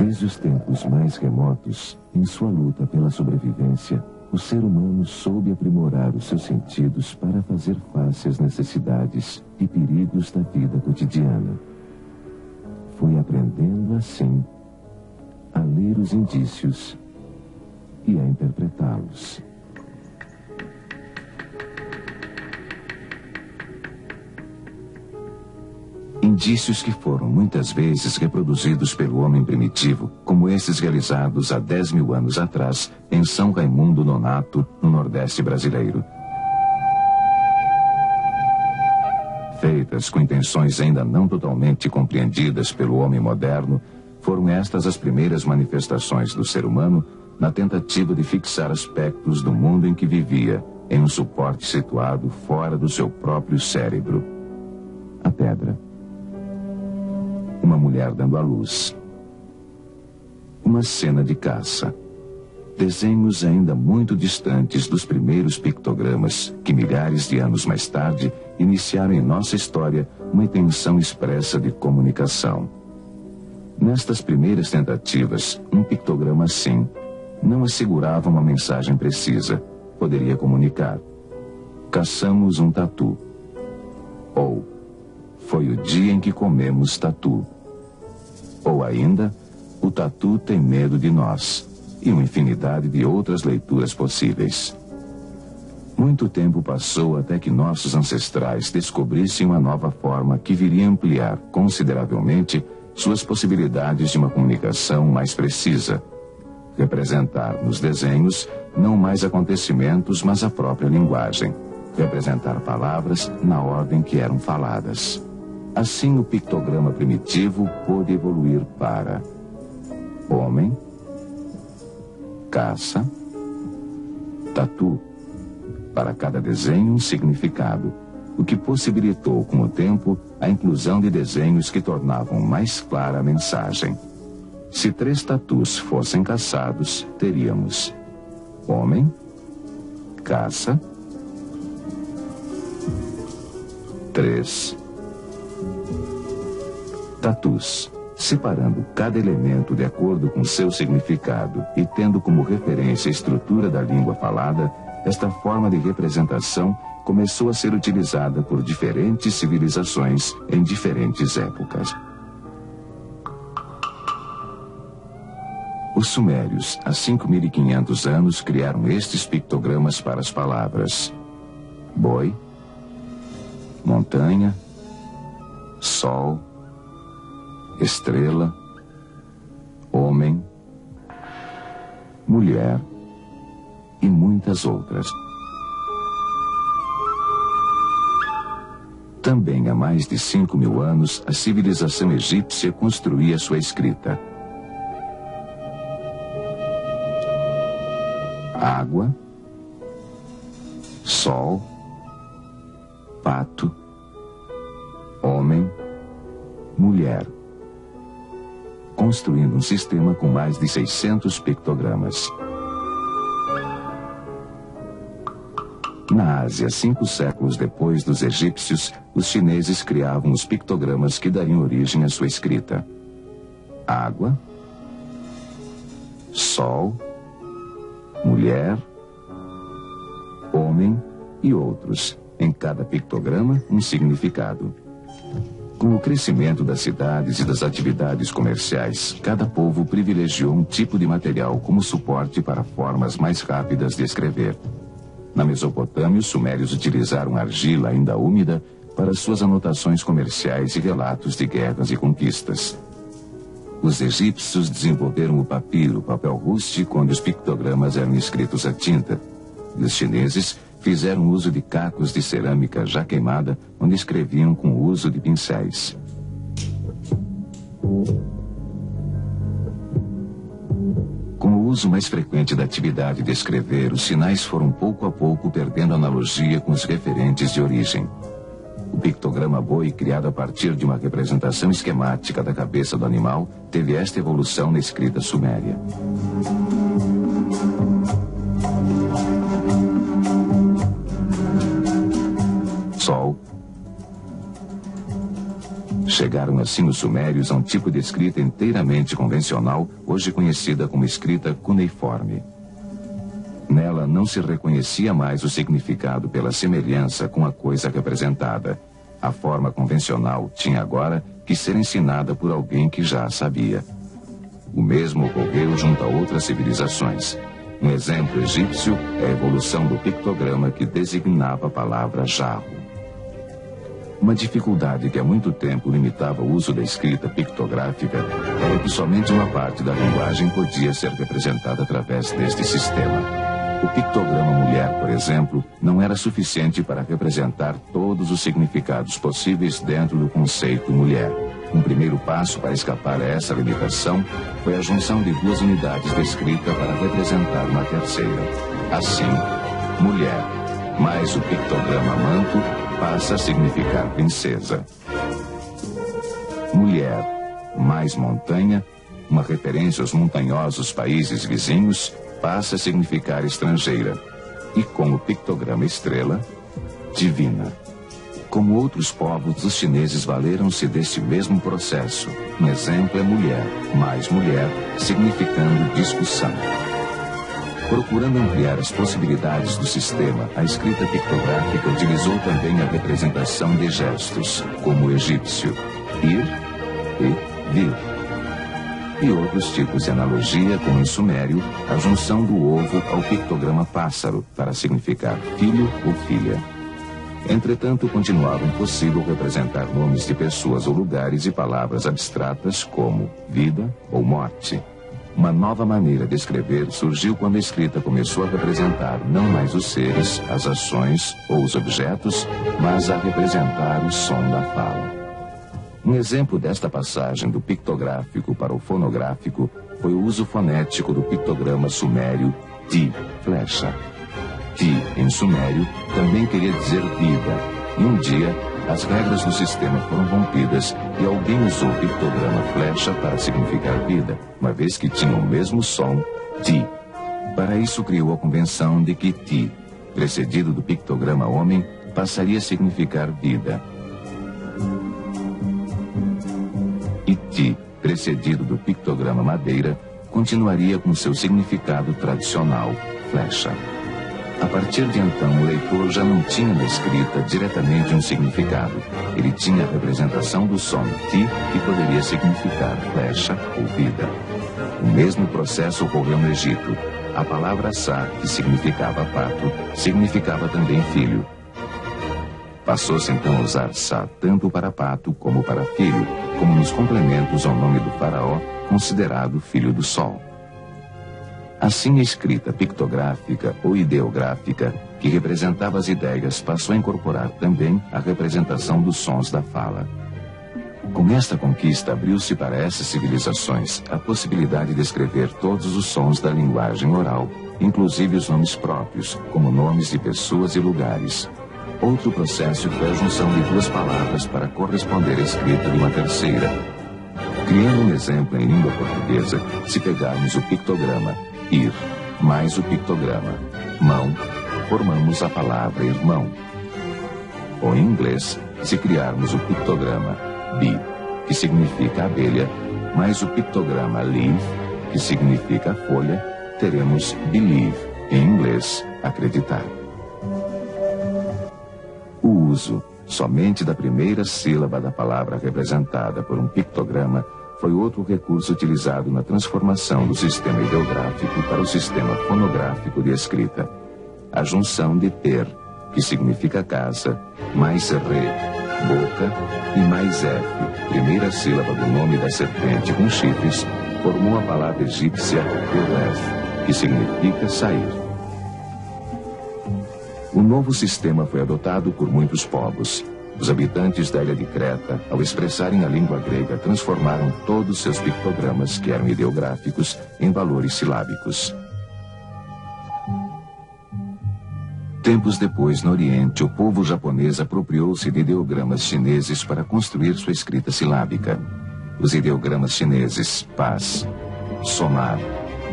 Desde os tempos mais remotos, em sua luta pela sobrevivência, o ser humano soube aprimorar os seus sentidos para fazer face às necessidades e perigos da vida cotidiana. Foi aprendendo assim a ler os indícios e a interpretá-los. Indícios que foram muitas vezes reproduzidos pelo homem primitivo, como esses realizados há 10.000 anos atrás em São Raimundo Nonato, no Nordeste brasileiro. Feitas com intenções ainda não totalmente compreendidas pelo homem moderno, foram estas as primeiras manifestações do ser humano na tentativa de fixar aspectos do mundo em que vivia, em um suporte situado fora do seu próprio cérebro. A pedra. Uma mulher dando à luz. Uma cena de caça. Desenhos ainda muito distantes dos primeiros pictogramas que, milhares de anos mais tarde, iniciaram em nossa história uma intenção expressa de comunicação. Nestas primeiras tentativas, um pictograma assim não assegurava uma mensagem precisa. Poderia comunicar: caçamos um tatu. Ou foi o dia em que comemos tatu. Ou ainda, o tatu tem medo de nós. E uma infinidade de outras leituras possíveis. Muito tempo passou até que nossos ancestrais descobrissem uma nova forma que viria ampliar consideravelmente suas possibilidades de uma comunicação mais precisa. Representar nos desenhos não mais acontecimentos, mas a própria linguagem. Representar palavras na ordem que eram faladas. Assim, o pictograma primitivo pôde evoluir para homem, caça, tatu. Para cada desenho, um significado, o que possibilitou, com o tempo, a inclusão de desenhos que tornavam mais clara a mensagem. Se 3 tatus fossem caçados, teríamos homem, caça, 3 tatus. Separando cada elemento de acordo com seu significado e tendo como referência a estrutura da língua falada, esta forma de representação começou a ser utilizada por diferentes civilizações em diferentes épocas. Os sumérios, há 5.500 anos, criaram estes pictogramas para as palavras boi, montanha, sol, estrela, homem, mulher e muitas outras. Também há mais de 5.000 anos, a civilização egípcia construía sua escrita. Água, sol, pato, homem, mulher. Construindo um sistema com mais de 600 pictogramas. Na Ásia, 5 séculos depois dos egípcios, os chineses criavam os pictogramas que dariam origem à sua escrita. Água, sol, mulher, homem e outros. Em cada pictograma, um significado. Com o crescimento das cidades e das atividades comerciais, cada povo privilegiou um tipo de material como suporte para formas mais rápidas de escrever. Na Mesopotâmia, os sumérios utilizaram argila ainda úmida para suas anotações comerciais e relatos de guerras e conquistas. Os egípcios desenvolveram o papiro, papel rústico, onde os pictogramas eram escritos à tinta. E os chineses fizeram uso de cacos de cerâmica já queimada, onde escreviam com o uso de pincéis. Com o uso mais frequente da atividade de escrever, os sinais foram pouco a pouco perdendo analogia com os referentes de origem. O pictograma boi, criado a partir de uma representação esquemática da cabeça do animal, teve esta evolução na escrita suméria. Sol. Chegaram assim os sumérios a um tipo de escrita inteiramente convencional, hoje conhecida como escrita cuneiforme. Nela não se reconhecia mais o significado pela semelhança com a coisa representada. A forma convencional tinha agora que ser ensinada por alguém que já a sabia. O mesmo ocorreu junto a outras civilizações. Um exemplo egípcio é a evolução do pictograma que designava a palavra jarro. Uma dificuldade que há muito tempo limitava o uso da escrita pictográfica era que somente uma parte da linguagem podia ser representada através deste sistema. O pictograma mulher, por exemplo, não era suficiente para representar todos os significados possíveis dentro do conceito mulher. Um primeiro passo para escapar a essa limitação foi a junção de duas unidades de escrita para representar uma terceira. Assim, mulher mais o pictograma manto passa a significar princesa. Mulher mais montanha, uma referência aos montanhosos países vizinhos, passa a significar estrangeira. E com o pictograma estrela, divina. Como outros povos, os chineses valeram-se deste mesmo processo. Um exemplo é mulher, mais mulher, significando discussão. Procurando ampliar as possibilidades do sistema, a escrita pictográfica utilizou também a representação de gestos, como o egípcio, ir e vir. E outros tipos de analogia, como em sumério, a junção do ovo ao pictograma pássaro, para significar filho ou filha. Entretanto, continuava impossível representar nomes de pessoas ou lugares e palavras abstratas como vida ou morte. Uma nova maneira de escrever surgiu quando a escrita começou a representar não mais os seres, as ações ou os objetos, mas a representar o som da fala. Um exemplo desta passagem do pictográfico para o fonográfico foi o uso fonético do pictograma sumério Ti, flecha. Ti, em sumério, também queria dizer vida, e um dia as regras do sistema foram rompidas e alguém usou o pictograma flecha para significar vida, uma vez que tinha o mesmo som, Ti. Para isso criou a convenção de que Ti, precedido do pictograma homem, passaria a significar vida. E Ti, precedido do pictograma madeira, continuaria com seu significado tradicional, flecha. A partir de então, o leitor já não tinha na escrita diretamente um significado. Ele tinha a representação do som Ti, que poderia significar flecha ou vida. O mesmo processo ocorreu no Egito. A palavra Sa, que significava pato, significava também filho. Passou-se então a usar Sa tanto para pato como para filho, como nos complementos ao nome do faraó, considerado filho do sol. Assim, a escrita pictográfica ou ideográfica, que representava as ideias, passou a incorporar também a representação dos sons da fala. Com esta conquista, abriu-se para essas civilizações a possibilidade de escrever todos os sons da linguagem oral, inclusive os nomes próprios, como nomes de pessoas e lugares. Outro processo foi a junção de duas palavras para corresponder à escrita de uma terceira. Criando um exemplo em língua portuguesa, se pegarmos o pictograma ir mais o pictograma mão, formamos a palavra irmão. Ou em inglês, se criarmos o pictograma bee, que significa abelha, mais o pictograma leaf, que significa folha, teremos believe, em inglês, acreditar. O uso somente da primeira sílaba da palavra representada por um pictograma foi outro recurso utilizado na transformação do sistema ideográfico para o sistema fonográfico de escrita. A junção de ter, que significa casa, mais re, boca, e mais f, primeira sílaba do nome da serpente com chifres, formou a palavra egípcia Uref, que significa sair. O novo sistema foi adotado por muitos povos. Os habitantes da ilha de Creta, ao expressarem a língua grega, transformaram todos seus pictogramas, que eram ideográficos, em valores silábicos. Tempos depois, no Oriente, o povo japonês apropriou-se de ideogramas chineses para construir sua escrita silábica. Os ideogramas chineses paz, somar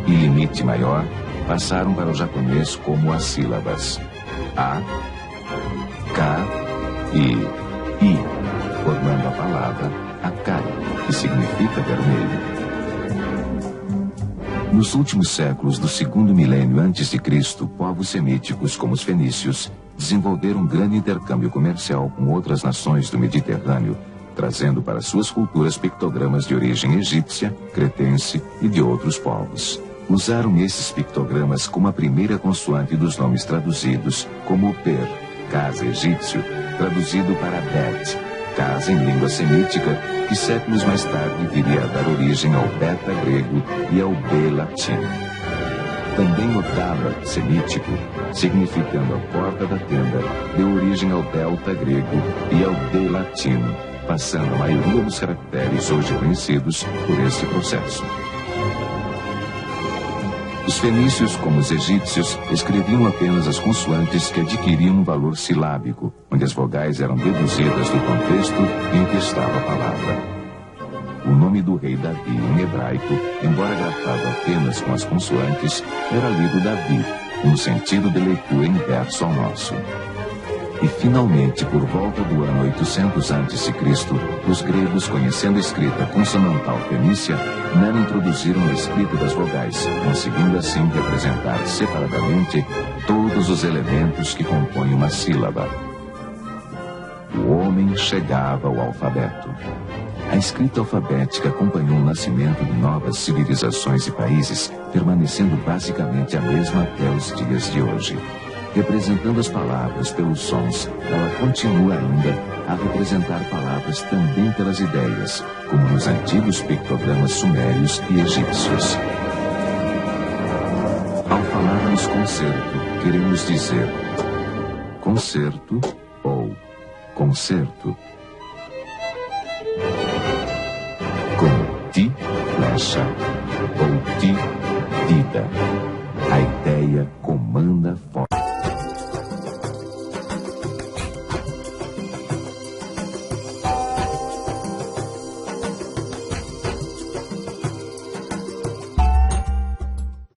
e limite maior passaram para o japonês como as sílabas A, K e I, formando a palavra a Akai, que significa vermelho. Nos últimos séculos do segundo milênio antes de Cristo, povos semíticos como os fenícios desenvolveram um grande intercâmbio comercial com outras nações do Mediterrâneo, trazendo para suas culturas pictogramas de origem egípcia, cretense e de outros povos. Usaram esses pictogramas como a primeira consoante dos nomes traduzidos, como o Per, casa egípcio, traduzido para Bet, casa em língua semítica, que séculos mais tarde viria a dar origem ao beta grego e ao B latino. Também o Daba semítico, significando a porta da tenda, deu origem ao delta grego e ao D latino, passando a maioria dos caracteres hoje conhecidos por esse processo. Os fenícios, como os egípcios, escreviam apenas as consoantes que adquiriam um valor silábico, onde as vogais eram deduzidas do contexto em que estava a palavra. O nome do rei Davi em hebraico, embora grafado apenas com as consoantes, era lido Davi, no sentido de leitura inverso ao nosso. E finalmente, por volta do ano 800 a.C., os gregos, conhecendo a escrita consonantal fenícia, nela introduziram a escrita das vogais, conseguindo assim representar separadamente todos os elementos que compõem uma sílaba. O homem chegava ao alfabeto. A escrita alfabética acompanhou o nascimento de novas civilizações e países, permanecendo basicamente a mesma até os dias de hoje. Representando as palavras pelos sons, ela continua ainda a representar palavras também pelas ideias, como nos antigos pictogramas sumérios e egípcios. Ao falarmos concerto, queremos dizer concerto ou concerto. Como ti, flecha, ou ti, vida. A ideia comanda forte.